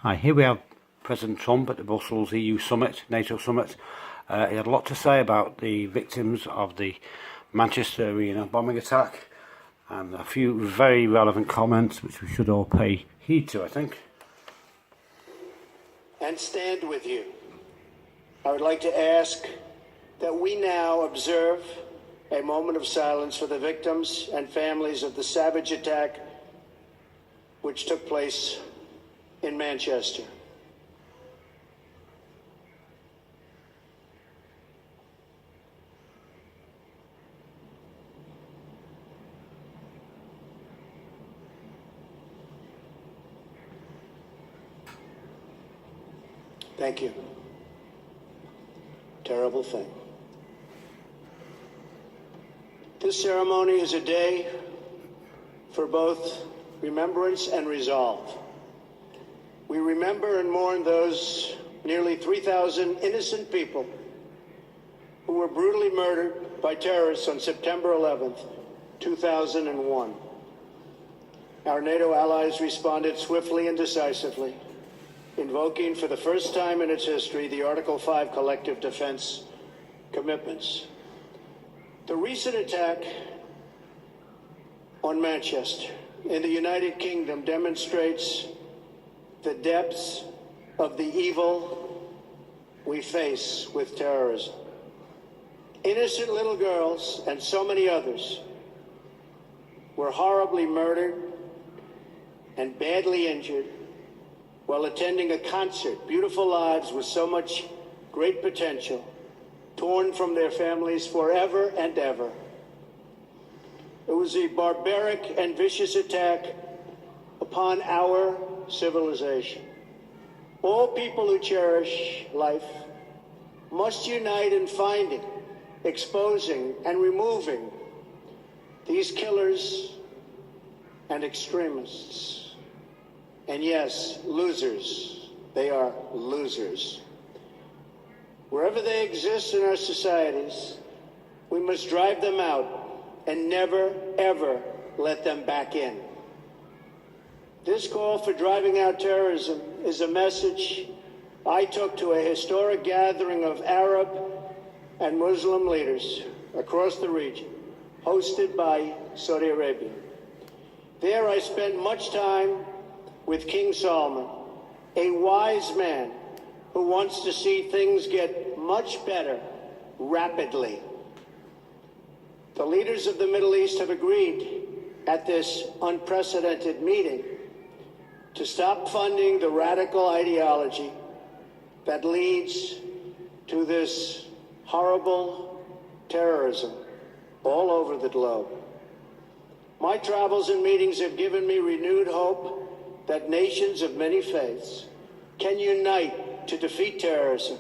Hi, here we have President Trump at the Brussels EU summit, NATO summit. He had a lot to say about the victims of the Manchester Arena bombing attack and a few very relevant comments which we should all pay heed to, I think. And stand with you. I would like to ask that we now observe a moment of silence for the victims and families of the savage attack which took place in Manchester. Thank you. Terrible thing. This ceremony is a day for both remembrance and resolve. We remember and mourn those nearly 3,000 innocent people who were brutally murdered by terrorists on September 11th, 2001. Our NATO allies responded swiftly and decisively, invoking for the first time in its history the Article 5 collective defense commitments. The recent attack on Manchester in the United Kingdom demonstrates the depths of the evil we face with terrorism. Innocent little girls and so many others were horribly murdered and badly injured while attending a concert, beautiful lives with so much great potential, torn from their families forever and ever. It was a barbaric and vicious attack upon our civilization. All people who cherish life must unite in finding, exposing, and removing these killers and extremists. And yes, losers. They are losers. Wherever they exist in our societies, we must drive them out and never, ever let them back in. This call for driving out terrorism is a message I took to a historic gathering of Arab and Muslim leaders across the region, hosted by Saudi Arabia. There I spent much time with King Solomon, a wise man who wants to see things get much better rapidly. The leaders of the Middle East have agreed at this unprecedented meeting to stop funding the radical ideology that leads to this horrible terrorism all over the globe. My travels and meetings have given me renewed hope that nations of many faiths can unite to defeat terrorism,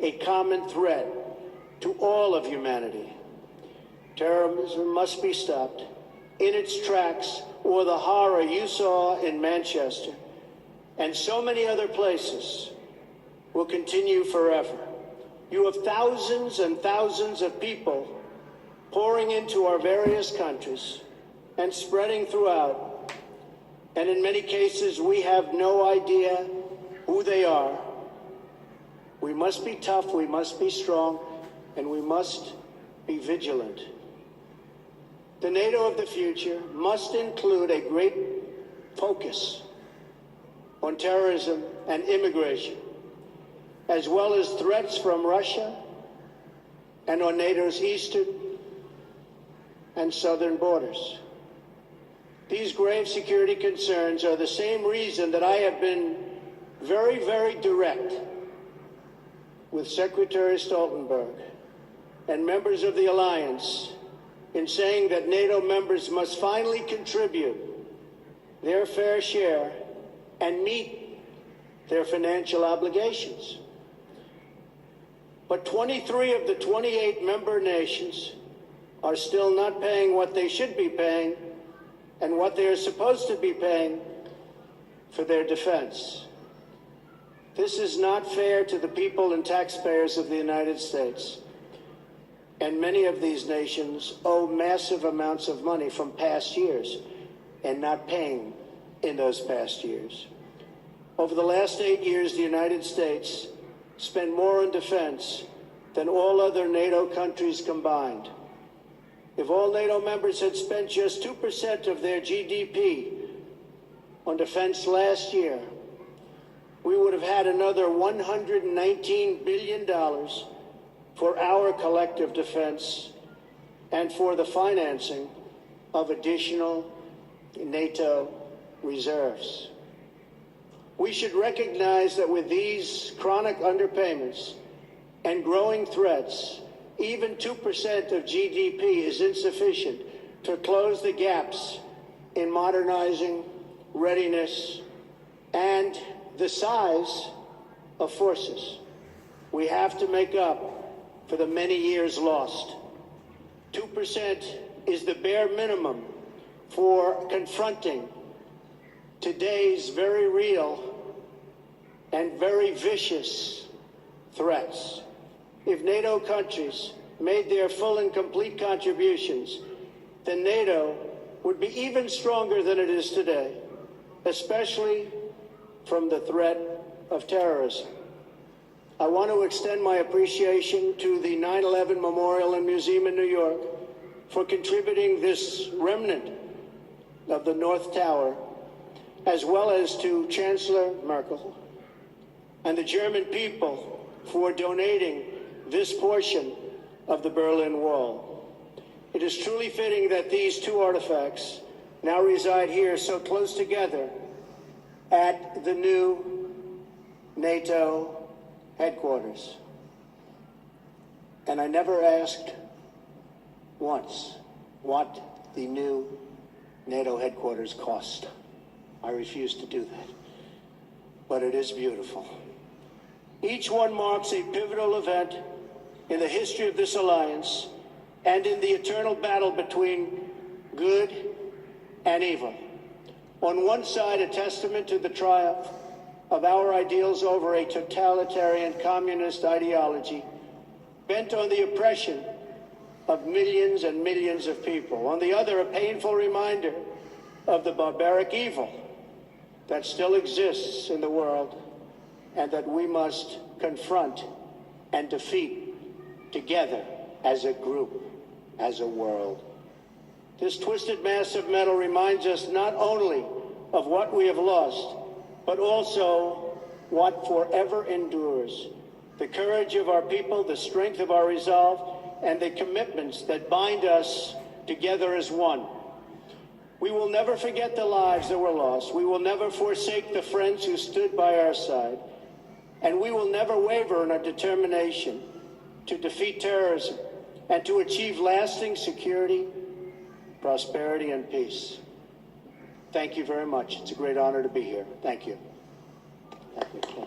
a common threat to all of humanity. Terrorism must be stopped in its tracks, or the horror you saw in Manchester and so many other places will continue forever. You have thousands and thousands of people pouring into our various countries and spreading throughout, and in many cases we have no idea who they are. We must be tough, we must be strong, and we must be vigilant. The NATO of the future must include a great focus on terrorism and immigration, as well as threats from Russia and on NATO's eastern and southern borders. These grave security concerns are the same reason that I have been very, very direct with Secretary Stoltenberg and members of the alliance in saying that NATO members must finally contribute their fair share and meet their financial obligations. But 23 of the 28 member nations are still not paying what they should be paying and what they are supposed to be paying for their defense. This is not fair to the people and taxpayers of the United States. And many of these nations owe massive amounts of money from past years and not paying in those past years. Over the last 8 years, the United States spent more on defense than all other NATO countries combined. If all NATO members had spent just 2% of their GDP on defense last year, we would have had another $119 billion for our collective defense and for the financing of additional NATO reserves. We should recognize that with these chronic underpayments and growing threats, even 2% of GDP is insufficient to close the gaps in modernizing, readiness, and the size of forces. We have to make up for the many years lost. 2% is the bare minimum for confronting today's very real and very vicious threats. If NATO countries made their full and complete contributions, then NATO would be even stronger than it is today, especially from the threat of terrorism. I want to extend my appreciation to the 9/11 Memorial and Museum in New York for contributing this remnant of the North Tower, as well as to Chancellor Merkel and the German people for donating this portion of the Berlin Wall. It is truly fitting that these two artifacts now reside here so close together at the new NATO headquarters. And I never asked once what the new NATO headquarters cost. I refuse to do that. But it is beautiful. Each one marks a pivotal event in the history of this alliance and in the eternal battle between good and evil. On one side, a testament to the triumph of our ideals over a totalitarian communist ideology bent on the oppression of millions and millions of people. On the other, a painful reminder of the barbaric evil that still exists in the world and that we must confront and defeat together as a group, as a world. This twisted mass of metal reminds us not only of what we have lost, but also what forever endures. The courage of our people, the strength of our resolve, and the commitments that bind us together as one. We will never forget the lives that were lost. We will never forsake the friends who stood by our side. And we will never waver in our determination to defeat terrorism and to achieve lasting security, prosperity, and peace. Thank you very much. It's a great honor to be here. Thank you. Thank you.